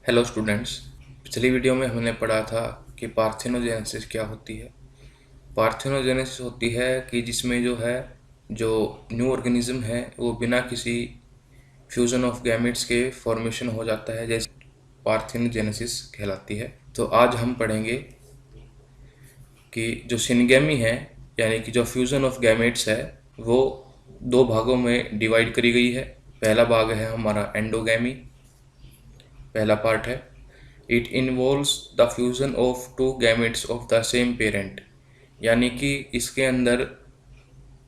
Hello students. पिछली video में हमने पढ़ा था कि पार्थिनोजेनेसिस क्या होती है। पार्थिनोजेनेसिस होती है कि जिसमें जो न्यू ऑर्गेनिज्म है वो बिना किसी फ्यूजन ऑफ गैमेट्स के फॉर्मेशन हो जाता है, जैसे पार्थिनोजेनेसिस कहलाती है। तो आज हम पढ़ेंगे कि जो सिनगेमी है यानी कि जो फ्यूजन ऑफ गैमेट्स है वो दो भागों में डिवाइड करी गई है। पहला भाग है हमारा एंडोगैमी, पहला पार्ट है। It involves the fusion of two gametes of the same parent, यानी कि इसके अंदर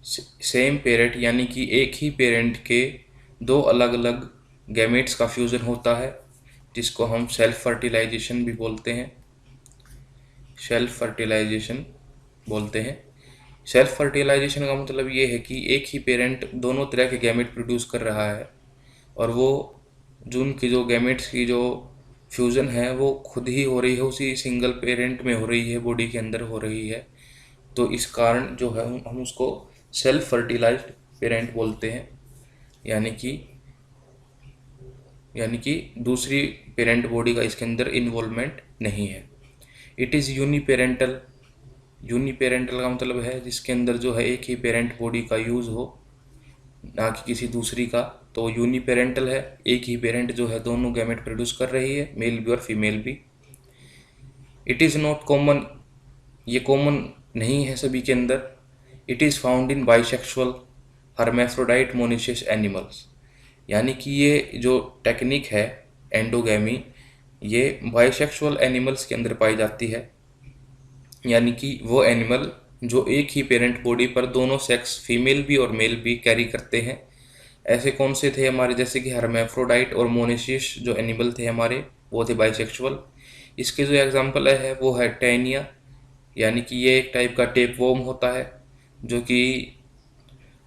सेम पेरेंट यानी कि एक ही पेरेंट के दो अलग अलग गैमेट्स का फ्यूजन होता है, जिसको हम सेल्फ फर्टिलाइजेशन भी बोलते हैं। सेल्फ फर्टिलाइजेशन बोलते हैं। सेल्फ फर्टिलाइजेशन का मतलब ये है कि एक ही पेरेंट दोनों तरह के गैमेट प्रोड्यूस कर रहा है और वो जो उनकी जो गैमेट्स की जो फ्यूज़न है वो खुद ही हो रही है, उसी सिंगल पेरेंट में हो रही है, बॉडी के अंदर हो रही है। तो इस कारण जो है हम उसको सेल्फ फर्टिलाइज्ड पेरेंट बोलते हैं, यानी कि दूसरी पेरेंट बॉडी का इसके अंदर इन्वॉल्वमेंट नहीं है। It is uniparental. यूनिपेरेंटल का मतलब है जिसके अंदर जो है एक ही पेरेंट बॉडी का यूज़ हो, ना कि किसी दूसरी का। तो यूनिपेरेंटल है, एक ही पेरेंट जो है दोनों गैमेट प्रोड्यूस कर रही है, मेल भी और फीमेल भी। इट इज़ नॉट कॉमन, ये कॉमन नहीं है सभी के अंदर। It is found in bisexual hermaphrodite monoecious animals, यानी कि ये जो टेक्निक है एंडोगैमी, ये बाइसेक्सुअल एनिमल्स के अंदर पाई जाती है, यानी कि वो एनिमल जो एक ही पेरेंट बॉडी पर दोनों सेक्स फीमेल भी और मेल भी कैरी करते हैं। ऐसे कौन से थे हमारे, जैसे कि हर्मेफ्रोडाइट और मोनेशियस जो एनिमल थे हमारे, वो थे बाइसेक्सुअल। इसके जो एग्जांपल है वो है टैनिया, यानी कि ये एक टाइप का टेप वॉर्म होता है जो कि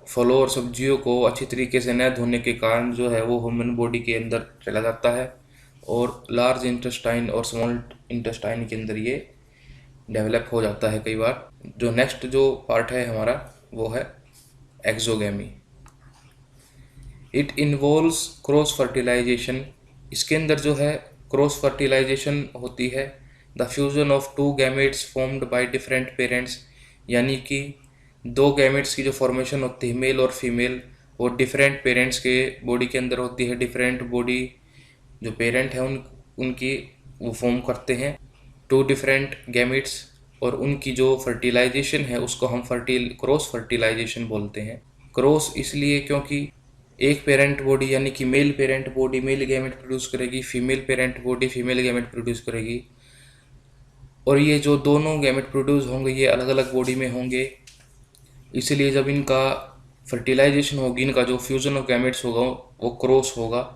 फलों और सब्जियों को अच्छी तरीके से न धोने के कारण जो है वो ह्यूमन बॉडी के अंदर चला जाता है और लार्ज इंटेस्टाइन और स्मॉल इंटेस्टाइन के अंदर ये डेवलप हो जाता है कई बार। जो नेक्स्ट जो पार्ट है हमारा वो है exogamy. It involves cross fertilisation. इसके अंदर जो है क्रॉस फर्टिलाइजेशन होती है। The fusion of two gametes formed by different parents, यानी कि दो गैमेट्स की जो फॉर्मेशन होती है मेल और फीमेल, वो डिफरेंट पेरेंट्स के बॉडी के अंदर होती है। डिफरेंट बॉडी जो पेरेंट है उनकी वो फॉर्म करते हैं टू डिफरेंट गैमेट्स, और उनकी जो फर्टिलाइजेशन है उसको हम क्रॉस फर्टिलाइजेशन बोलते हैं। क्रॉस इसलिए क्योंकि एक पेरेंट बॉडी यानी कि male parent body male gamete produce करेगी, female parent body female gamete produce करेगी, और ये जो दोनों गैमेट प्रोड्यूस होंगे ये अलग अलग बॉडी में होंगे। इसलिए जब इनका फर्टिलाइजेशन होगी, इनका जो फ्यूजन ऑफ गैमेट्स होगा वो क्रॉस होगा,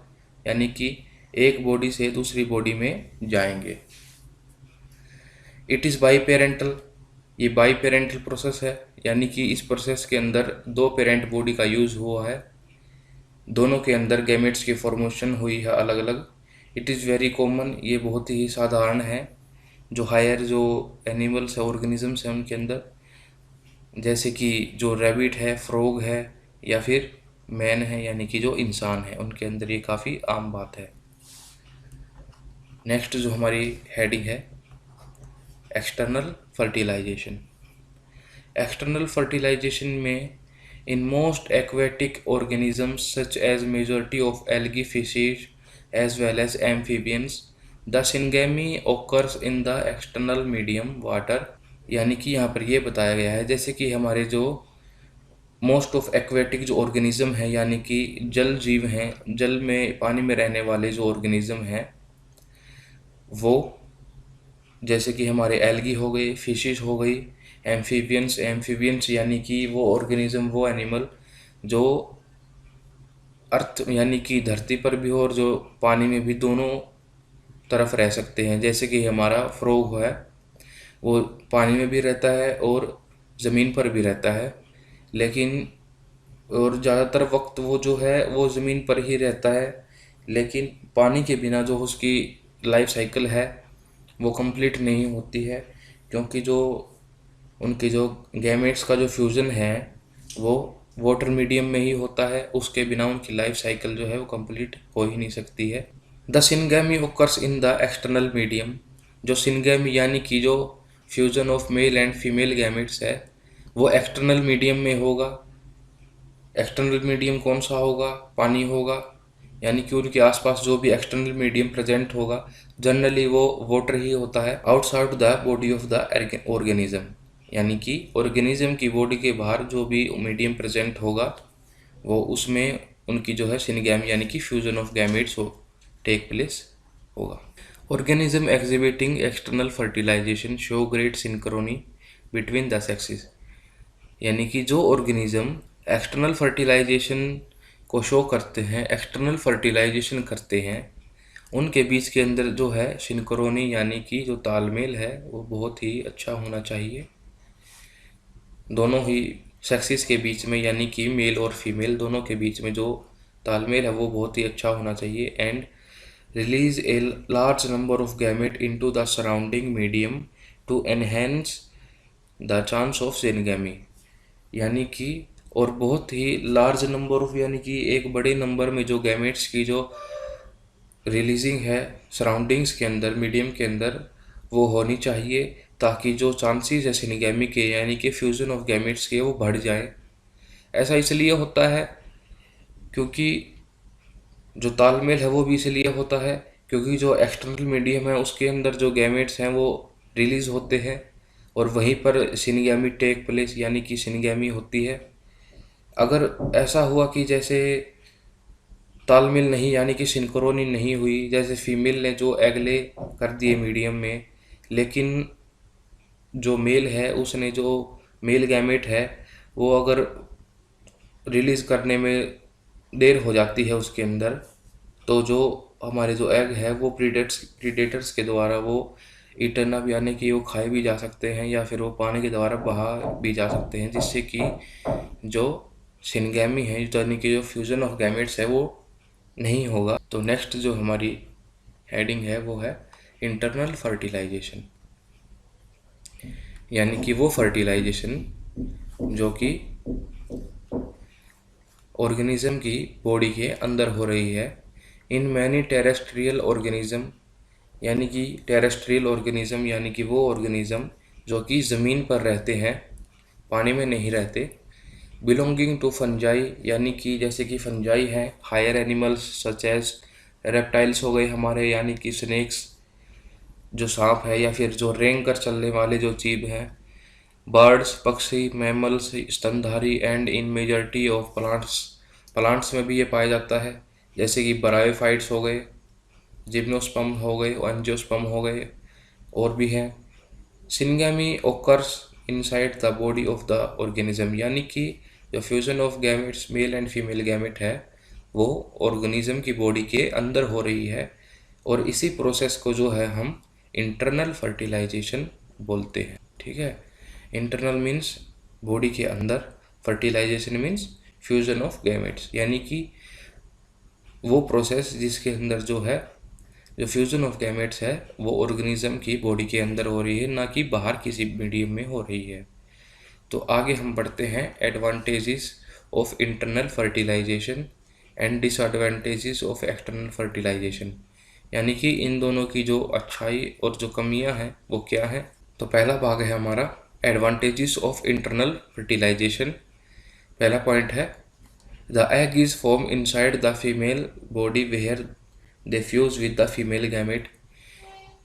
यानी कि एक बॉडी से दूसरी बॉडी में जाएंगे। It is by parental. ये बाई पेरेंटल प्रोसेस है, यानी कि इस प्रोसेस के अंदर दो पेरेंट बॉडी का यूज़ हुआ है, दोनों के अंदर गैमेट्स की फॉर्मेशन हुई है अलग अलग। इट इज़ वेरी कॉमन, ये बहुत ही साधारण है जो हायर जो एनिमल्स है ऑर्गेनिजम्स हैं उनके अंदर, जैसे कि जो रैबिट है, फ्रॉग है, या फिर मैन है यानी कि जो इंसान है, उनके अंदर ये काफ़ी आम बात है। नेक्स्ट जो हमारी हेडिंग है एक्सटर्नल फर्टिलाइजेशन। एक्सटर्नल फर्टिलाइजेशन में in most aquatic organisms such as majority of algae fishes as well as amphibians, the syngamy occurs in the external medium water, यानी कि यहाँ पर ये बताया गया है जैसे कि हमारे जो मोस्ट ऑफ एक्वेटिक जो ऑर्गेनिज्म है यानी कि जल जीव हैं, जल में पानी में रहने वाले जो ऑर्गेनिज्म हैं वो, जैसे कि हमारे एल्गी हो गए, फिशेस हो गई, एम्फीबियंस यानी कि वो ऑर्गेनिज्म वो एनिमल जो अर्थ यानी कि धरती पर भी हो और जो पानी में भी दोनों तरफ रह सकते हैं। जैसे कि हमारा फ्रॉग है वो पानी में भी रहता है और ज़मीन पर भी रहता है, लेकिन और ज़्यादातर वक्त वो जो है वो ज़मीन पर ही रहता है, लेकिन पानी के बिना जो उसकी लाइफ साइकिल है वो कंप्लीट नहीं होती है, क्योंकि जो उनके जो गैमेट्स का जो फ्यूज़न है वो वाटर मीडियम में ही होता है, उसके बिना उनकी लाइफ साइकिल जो है वो कंप्लीट हो ही नहीं सकती है। The syngamy occurs in the external medium. जो सिनगैमी यानी कि जो fusion of male and female gametes है वो एक्सटर्नल मीडियम में होगा। एक्सटर्नल मीडियम कौन सा होगा? पानी होगा, यानी कि उनके आसपास जो भी एक्सटर्नल मीडियम प्रेजेंट होगा जनरली वो वाटर ही होता है। Outside the body of the organism, यानी कि ऑर्गेनिज्म की बॉडी के बाहर जो भी मीडियम प्रेजेंट होगा वो उसमें उनकी जो है सिनगैम यानी कि फ्यूजन ऑफ गैमेट्स हो टेक प्लेस होगा। Organism exhibiting external fertilisation show great synchrony between the sexes, यानी कि जो ऑर्गेनिज्म एक्सटर्नल फर्टिलाइजेशन को शो करते हैं, एक्सटर्नल फर्टिलाइजेशन करते हैं, उनके बीच के अंदर जो है सिंक्रोनी यानी कि जो तालमेल है वो बहुत ही अच्छा होना चाहिए दोनों ही सेक्सेस के बीच में, यानी कि मेल और फीमेल दोनों के बीच में जो तालमेल है वो बहुत ही अच्छा होना चाहिए। And release a large number of gamete into the surrounding medium to enhance the chance of syngamy, यानी कि और बहुत ही लार्ज नंबर ऑफ यानी कि एक बड़े नंबर में जो गैमेट्स की जो रिलीजिंग है सराउंडिंग्स के अंदर, मीडियम के अंदर वो होनी चाहिए, ताकि जो चांसेस है सिनगैमी के यानी कि फ्यूजन ऑफ गैमेट्स के वो बढ़ जाए। ऐसा इसलिए होता है क्योंकि जो तालमेल है वो भी इसलिए होता है क्योंकि जो एक्सटर्नल मीडियम है उसके अंदर जो गैमेट्स हैं वो रिलीज होते हैं और वहीं पर सिनगैमी टेक प्लेस यानी कि सिनगैमी होती है। अगर ऐसा हुआ कि जैसे तालमेल नहीं यानी कि सिंक्रोनी नहीं हुई, जैसे फीमेल ने जो एग ले कर दिए मीडियम में, लेकिन जो मेल है उसने जो मेल गैमेट है वो अगर रिलीज करने में देर हो जाती है उसके अंदर, तो जो हमारे जो एग है वो प्रीडेटर्स के द्वारा वो ईटन अप यानी कि वो खाए भी जा सकते हैं या फिर वो पानी के द्वारा बहा भी जा सकते हैं, जिससे कि जो सिनगैमी है यानी कि जो फ्यूजन ऑफ गैमेट्स है वो नहीं होगा। तो नेक्स्ट जो हमारी हेडिंग है वो है इंटरनल फर्टिलाइजेशन, यानी कि वो फर्टिलाइजेशन जो कि ऑर्गेनिज्म की बॉडी के अंदर हो रही है। इन मैनी टेरेस्ट्रियल ऑर्गेनिज्म, यानी कि टेरेस्ट्रियल ऑर्गेनिज्म यानी कि वो ऑर्गेनिज्म जो कि ज़मीन पर रहते हैं, पानी में नहीं रहते। बिलोंगिंग टू फंजाई, यानी कि जैसे कि फंजाई हैं, higher animals such as reptiles हो गए हमारे, यानी कि स्नेक्स जो सांप है, या फिर जो रेंग कर चलने वाले जो जीव हैं, बर्ड्स पक्षी, मैमल्स स्तनधारी, and in majority of plants, plants में भी ये पाया जाता है, जैसे कि ब्रायोफाइट्स हो गए, जिम्नोस्पर्म हो गए, एंजियोस्पर्म हो गए, और भी हैं। Syngamy occurs inside the body of the organism, यानी कि जो fusion of gametes male and female gamete है वो ऑर्गेनिज्म की बॉडी के अंदर हो रही है, और इसी प्रोसेस को जो है हम इंटरनल फर्टिलाइजेशन बोलते हैं। ठीक है, इंटरनल मीन्स बॉडी के अंदर, fertilisation means fusion of gametes, यानी कि वो प्रोसेस जिसके अंदर जो है जो फ्यूजन ऑफ गैमेट्स है वो ऑर्गेनिज्म की बॉडी के अंदर हो रही है, ना कि बाहर किसी मीडियम में हो रही है। तो आगे हम बढ़ते हैं advantages of internal fertilisation and disadvantages of external fertilisation, यानी कि इन दोनों की जो अच्छाई और जो कमियां हैं वो क्या हैं। तो पहला भाग है हमारा एडवांटेजेस ऑफ इंटरनल फर्टिलाइजेशन। पहला पॉइंट है the egg is form inside the female body where they fuse with the female gamete.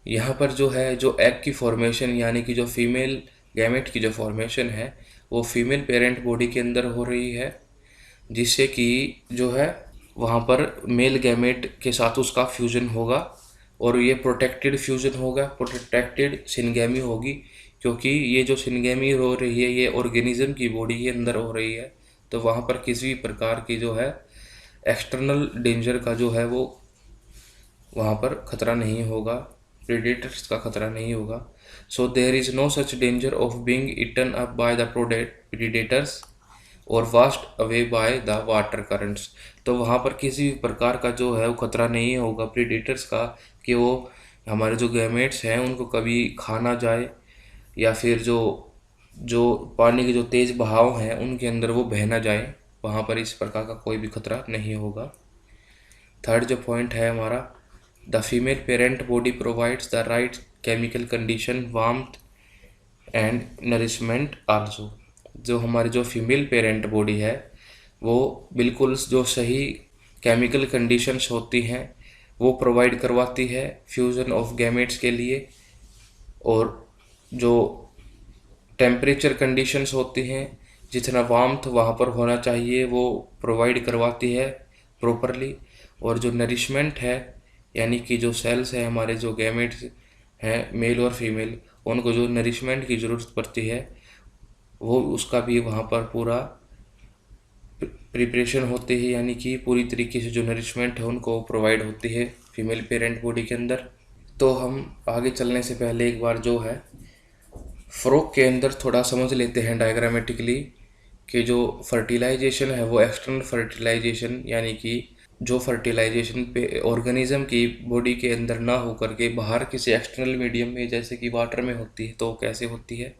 यहाँ पर जो है जो एग की फॉर्मेशन यानी कि जो फीमेल गैमेट की जो फॉर्मेशन है वो फीमेल पेरेंट बॉडी के अंदर हो रही है, जिससे कि जो है वहाँ पर मेल गैमेट के साथ उसका फ्यूजन होगा, और ये प्रोटेक्टेड फ्यूजन होगा, प्रोटेक्टेड सिनगैमी होगी, क्योंकि ये जो सिनगैमी हो रही है ये ऑर्गेनिज्म की बॉडी के अंदर हो रही है, तो वहाँ पर किसी भी प्रकार की जो है एक्सटर्नल डेंजर का जो है वो वहाँ पर खतरा नहीं होगा, प्रेडेटर्स का खतरा नहीं होगा। So there is no such danger of being eaten up by the predators और washed away by the water currents. तो वहाँ पर किसी भी प्रकार का जो है वो खतरा नहीं होगा प्रेडेटर्स का कि वो हमारे जो गैमेट्स हैं उनको कभी खा ना जाए, या फिर जो जो पानी के जो तेज़ बहाव हैं उनके अंदर वो बह ना जाए, वहाँ पर इस प्रकार का कोई भी खतरा नहीं होगा। थर्ड जो पॉइंट है हमारा the female parent body provides the right chemical condition, warmth and nourishment also. जो हमारी जो फीमेल पेरेंट बॉडी है वो बिल्कुल जो सही केमिकल कंडीशंस होती हैं वो प्रोवाइड करवाती है फ्यूज़न ऑफ गैमेट्स के लिए, और जो टेम्परेचर कंडीशंस होती हैं, जितना वार्मथ वहाँ पर होना चाहिए वो प्रोवाइड करवाती है प्रॉपरली। और जो नरिशमेंट है यानी कि जो सेल्स है हमारे जो गैमेट्स हैं मेल और फीमेल, उनको जो नरिशमेंट की ज़रूरत पड़ती है वो उसका भी वहाँ पर पूरा प्रिपरेशन होती है, यानी कि पूरी तरीके से जो नरिशमेंट है उनको प्रोवाइड होती है फीमेल पेरेंट बॉडी के अंदर। तो हम आगे चलने से पहले एक बार जो है फ्रॉग के अंदर थोड़ा समझ लेते हैं डायग्रामेटिकली कि जो फर्टिलाइजेशन है वो एक्सटर्नल फर्टिलाइजेशन, यानी कि जो फर्टिलाइजेशन पे ऑर्गेनिज्म की बॉडी के अंदर ना होकर के बाहर किसी एक्सटर्नल मीडियम में जैसे कि वाटर में होती है, तो कैसे होती है।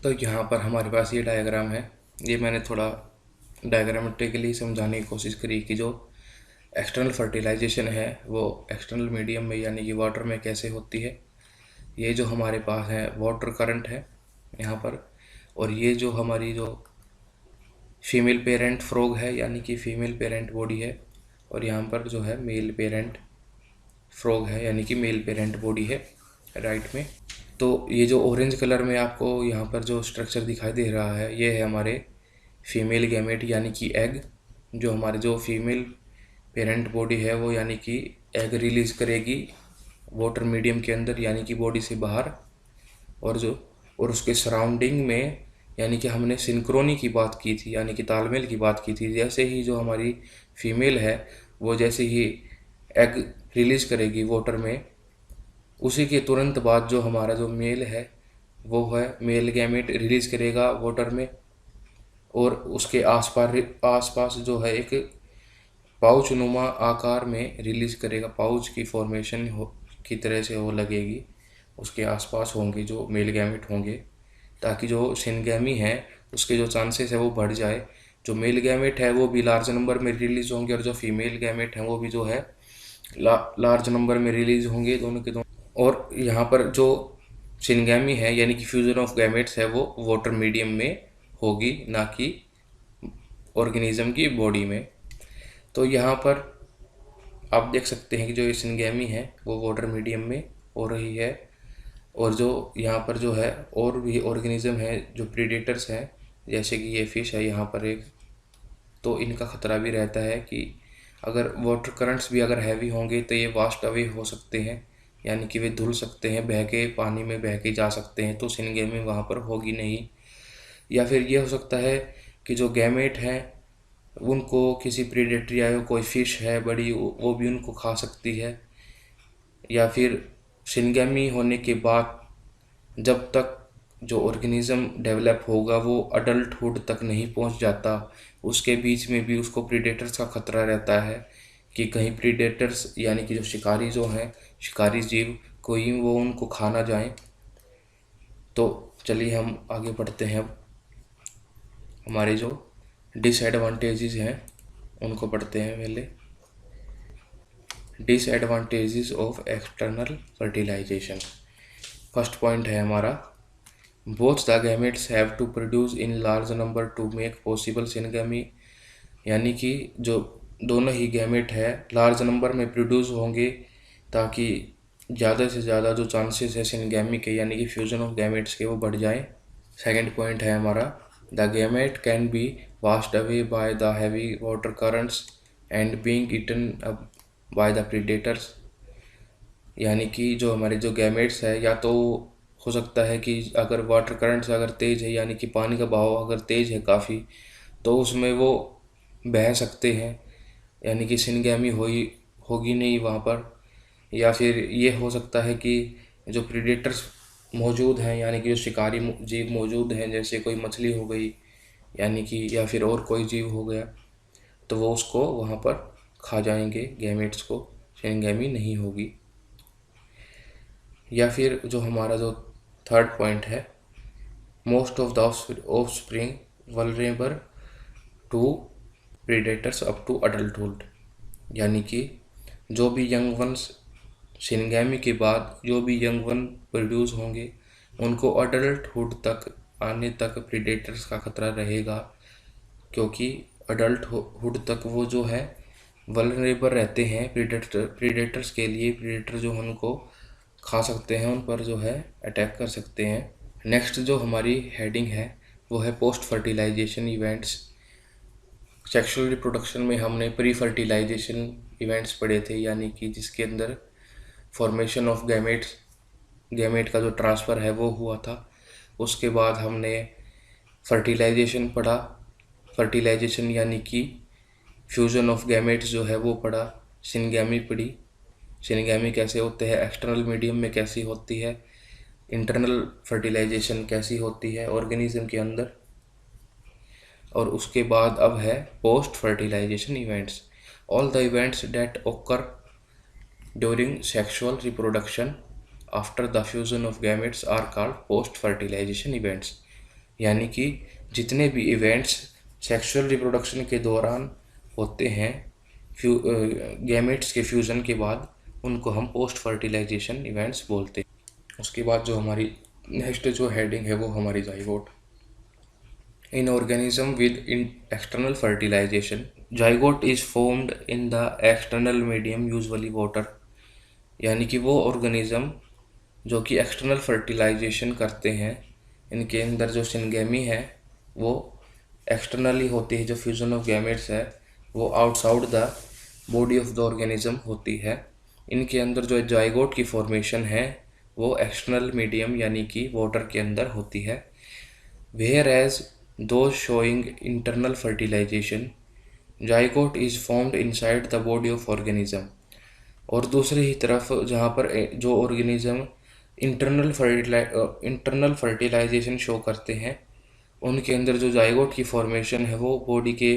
तो यहाँ पर हमारे पास ये डायग्राम है, ये मैंने थोड़ा डायग्रामेटिकली समझाने की कोशिश करी कि जो एक्सटर्नल फर्टिलाइजेशन है वो एक्सटर्नल मीडियम में यानी कि वाटर में कैसे होती है। ये जो हमारे पास है वाटर करंट है यहाँ पर, और ये जो हमारी जो फीमेल पेरेंट फ्रॉग है यानी कि फीमेल पेरेंट बॉडी है, और यहाँ पर जो है मेल पेरेंट फ्रॉग है यानी कि मेल पेरेंट बॉडी है राइट में। तो ये जो ऑरेंज कलर में आपको यहाँ पर जो स्ट्रक्चर दिखाई दे रहा है ये है हमारे फीमेल गैमेट यानी कि एग। जो हमारे जो फीमेल पेरेंट बॉडी है वो यानी कि एग रिलीज़ करेगी वाटर मीडियम के अंदर यानी कि बॉडी से बाहर, और उसके सराउंडिंग में यानी कि हमने सिंक्रोनी की बात की थी यानी कि तालमेल की बात की थी। जैसे ही जो हमारी फीमेल है वो जैसे ही एग रिलीज़ करेगी वाटर में, उसी के तुरंत बाद जो हमारा जो मेल है वो है मेल गैमेट रिलीज़ करेगा वाटर में, और उसके आसपास जो है एक पाउच नुमा आकार में रिलीज़ करेगा, पाउच की फॉर्मेशन की तरह से वो लगेगी, उसके आसपास होंगे जो मेल गैमेट होंगे, ताकि जो सिनगैमी है उसके जो चांसेस है वो बढ़ जाए। जो मेल गैमेट है वो भी लार्ज नंबर में रिलीज़ होंगे और जो फीमेल गैमेट है वो भी जो है लार्ज नंबर में रिलीज़ होंगे दोनों के दोनों। और यहाँ पर जो सिनगैमी है यानी कि फ्यूजन ऑफ गैमेट्स है वो वाटर मीडियम में होगी, ना कि ऑर्गेनिज्म की बॉडी में। तो यहाँ पर आप देख सकते हैं कि जो ये सिनगैमी है वो वाटर मीडियम में हो रही है, और जो यहाँ पर जो है और भी ऑर्गेनिज्म है जो प्रीडेटर्स हैं जैसे कि ये फिश है यहाँ पर एक, तो इनका ख़तरा भी रहता है कि अगर वाटर करंट्स भी अगर हैवी होंगे तो ये वास्ट अवे हो सकते हैं, यानी कि वे धुल सकते हैं, बह के पानी में बह के जा सकते हैं, तो सिनगैमी वहाँ पर होगी नहीं। या फिर ये हो सकता है कि जो गैमेट हैं उनको किसी प्रीडेटर या कोई फिश है बड़ी वो भी उनको खा सकती है, या फिर सिनगैमी होने के बाद जब तक जो ऑर्गेनिज्म डेवलप होगा वो अडल्टहुड तक नहीं पहुंच जाता, उसके बीच में भी उसको प्रीडेटर्स का खतरा रहता है कि कहीं प्रीडेटर्स यानी कि जो शिकारी जो हैं शिकारी जीव कोई वो उनको खा ना जाए। तो चलिए हम आगे बढ़ते हैं, अब हमारे जो डिसएडवांटेजेस हैं उनको पढ़ते हैं पहले। Disadvantages of external fertilisation. First point है हमारा, both the gametes have to produce in large number to make possible syngamy, यानी कि जो दोनों ही गैमेट है लार्ज नंबर में प्रोड्यूस होंगे ताकि ज़्यादा से ज़्यादा जो चांसेस है सिनगैमी के यानी कि फ्यूजन ऑफ गैमेट्स के वो बढ़ जाए। सेकंड पॉइंट है हमारा, the gamete can be washed away by the heavy water currents and being eaten up by the predators, यानी कि जो हमारे जो गैमेट्स है या तो हो सकता है कि अगर वाटर करंट्स अगर तेज़ है यानी कि पानी का बहाव अगर तेज़ है काफ़ी तो उसमें वो बह सकते हैं, यानी कि सिनगैमी होगी नहीं वहाँ पर। या फिर ये हो सकता है कि जो प्रीडेटर्स मौजूद हैं यानी कि जो शिकारी जीव मौजूद हैं जैसे कोई मछली हो गई यानी कि या फिर और कोई जीव हो गया तो वो उसको वहाँ पर खा जाएंगे गैमेट्स को, सिनगैमी नहीं होगी। या फिर जो हमारा जो थर्ड पॉइंट है, most of the offspring vulnerable to predators up to adulthood, यानी कि जो भी यंग वंस सिनगैमी के बाद जो भी यंग वन प्रोड्यूस होंगे उनको अडल्टहुड तक आने तक प्रीडेटर्स का खतरा रहेगा, क्योंकि अडल्टहुड तक वो जो है वल्नरेबल रहते हैं प्रीडेटर्स के लिए। प्रीडेटर जो उनको खा सकते हैं, उन पर जो है अटैक कर सकते हैं। नेक्स्ट जो हमारी हेडिंग है वो है post fertilisation events. Sexual reproduction में हमने प्री फर्टिलाइजेशन इवेंट्स पढ़े थे, यानी कि जिसके अंदर फॉर्मेशन ऑफ गैमेट का जो ट्रांसफ़र है वो हुआ था। उसके बाद हमने फर्टिलाइजेशन पढ़ा, फर्टिलाइजेशन यानी कि फ्यूज़न ऑफ गैमेट्स जो है वो पढ़ा। सिनगैमी पढ़ी, सिनगैमी कैसे होते हैं, एक्सटर्नल मीडियम में कैसी होती है, इंटरनल फर्टिलाइजेशन कैसी होती है ऑर्गेनिज्म के अंदर। और उसके बाद अब है post fertilisation events. All the events that occur during sexual reproduction after the fusion of gametes are called post fertilisation events. यानी कि जितने भी इवेंट्स सेक्सुअल रिप्रोडक्शन के दौरान होते हैं गैमेट्स के फ्यूज़न के बाद, उनको हम पोस्ट फर्टिलाइजेशन इवेंट्स बोलते हैं। उसके बाद जो हमारी नेक्स्ट जो हेडिंग है वो हमारी zygote. In organism within external fertilisation, zygote is formed in the external medium usually water. यानी कि वो ऑर्गेनिज्म जो कि एक्सटर्नल फर्टिलाइजेशन करते हैं, इनके अंदर जो सिनगैमी है वो एक्सटर्नली होती है, जो फ्यूजन ऑफ गैमेट्स है वो outside the body of the organism होती है। इनके अंदर जो जाइगोट की फॉर्मेशन है वो एक्सटर्नल मीडियम यानी कि वाटर के अंदर होती है। Whereas those showing internal fertilisation, zygote is formed inside the body of organism. और दूसरी ही तरफ जहाँ पर जो ऑर्गेनिज्म इंटरनल फर्टिलाइजेशन शो करते हैं, उनके अंदर जो जाइगोट की फॉर्मेशन है वो बॉडी के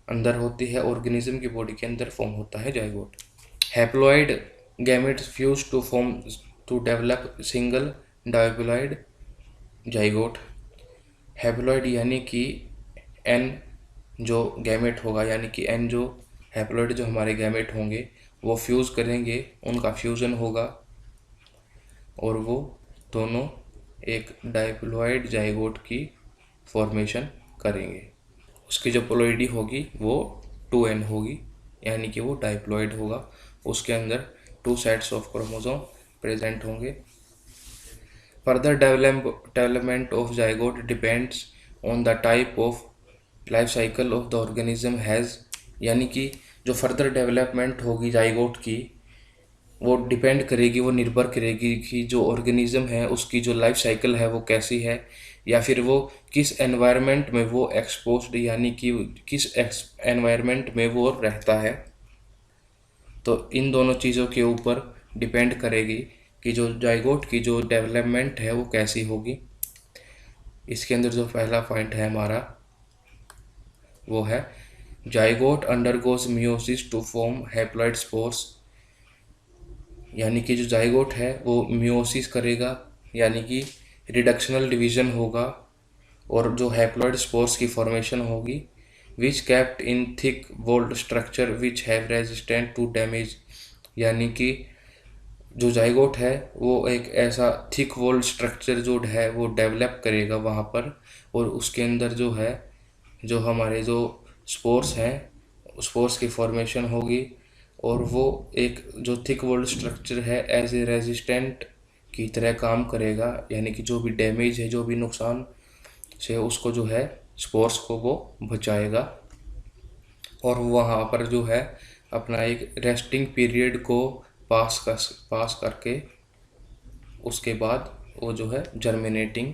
अंदर होती है, ऑर्गेनिज्म की बॉडी के अंदर फॉर्म होता है zygote. Haploid gametes fuse to form to develop single diploid zygote. Haploid यानी कि एन जो गैमेट होगा, यानी कि एन जो हैप्लॉइड जो हमारे गैमेट होंगे वो फ्यूज़ करेंगे, उनका फ्यूज़न होगा और वो दोनों एक डायप्लॉइड जाइगोट की फॉर्मेशन करेंगे। उसकी जो प्लॉइडी होगी वो 2n होगी, यानी कि वो डायप्लॉइड होगा। उसके अंदर 2 सेट्स ऑफ क्रोमोसोम प्रेजेंट होंगे। Further development of zygote depends on the type of life cycle of the organism has. यानी कि जो फर्दर डेवलपमेंट होगी जाइगोट की वो डिपेंड करेगी, वो निर्भर करेगी कि जो ऑर्गेनिज्म है उसकी जो लाइफ साइकिल है वो कैसी है, या फिर वो किस एनवायरनमेंट में वो एक्सपोज्ड, यानी कि किस एनवायरनमेंट में वो रहता है। तो इन दोनों चीज़ों के ऊपर डिपेंड करेगी कि जो जाइगोट की जो डेवलपमेंट है वो कैसी होगी। इसके अंदर जो पहला पॉइंट है हमारा वो है zygote undergoes meiosis to form haploid spores. यानी कि जो जाइगोट है वो मियोसिस करेगा, यानी कि रिडक्शनल डिवीज़न होगा और जो हैप्लॉइड स्पोर्स की फॉर्मेशन होगी। Which kept in thick walled structure which have resistant to damage. यानी कि जो जाइगोट है वो एक ऐसा थिक वॉल्ड स्ट्रक्चर जो है वो डेवलप करेगा वहाँ पर, और उसके अंदर जो है जो हमारे जो स्पोर्स हैं स्पोर्स की फॉर्मेशन होगी, और वो एक जो थिक वॉल्ड स्ट्रक्चर है एज ए रेजिस्टेंट की तरह काम करेगा। यानी कि जो भी डैमेज है, जो भी नुकसान से उसको जो है स्पोर्स को वो बचाएगा, और वहाँ पर जो है अपना एक रेस्टिंग पीरियड को पास करके उसके बाद वो जो है जर्मिनेटिंग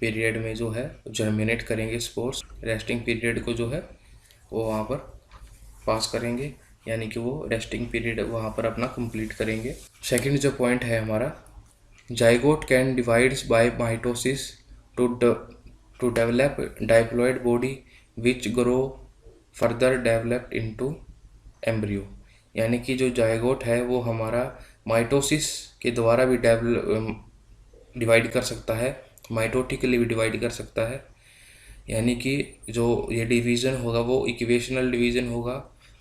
पीरियड में जो है जर्मिनेट करेंगे स्पोर्स। रेस्टिंग पीरियड को जो है वो वहाँ पर पास करेंगे, यानी कि वो रेस्टिंग पीरियड वहाँ पर अपना कंप्लीट करेंगे। सेकंड जो पॉइंट है हमारा, zygote can divides by mitosis to develop diploid body which grow further developed into embryo. यानी कि जो जाइगोट है वो हमारा माइटोसिस के द्वारा भी डिवाइड कर सकता है, माइटोटिकली भी डिवाइड कर सकता है। यानी कि जो ये डिवीज़न होगा वो इक्वेशनल डिवीज़न होगा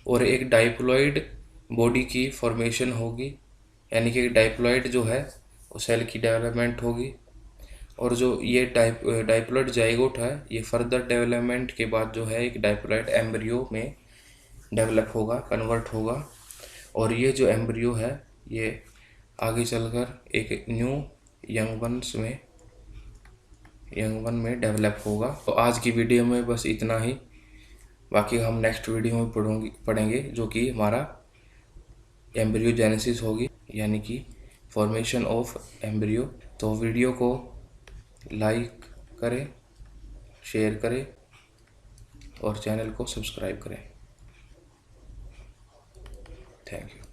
और एक डायप्लॉइड बॉडी की फॉर्मेशन होगी, यानी कि डाइप्लॉइड जो है वो सेल की डेवलपमेंट होगी, और जो ये डाइप्लॉइड जाइगोट है ये फर्दर डेवलपमेंट के बाद जो है एक डाइप्लॉइड एम्ब्रियो में डेवलप होगा, कन्वर्ट होगा, और ये जो एम्ब्रियो है ये आगे चलकर एक न्यू यंग वन में डेवलप होगा। तो आज की वीडियो में बस इतना ही, बाकी हम नेक्स्ट वीडियो में पढ़ेंगे जो कि हमारा एम्ब्रियोजेनेसिस होगी, यानी कि फॉर्मेशन ऑफ एम्ब्रियो। तो वीडियो को लाइक करें, शेयर करें और चैनल को सब्सक्राइब करें। Thank you.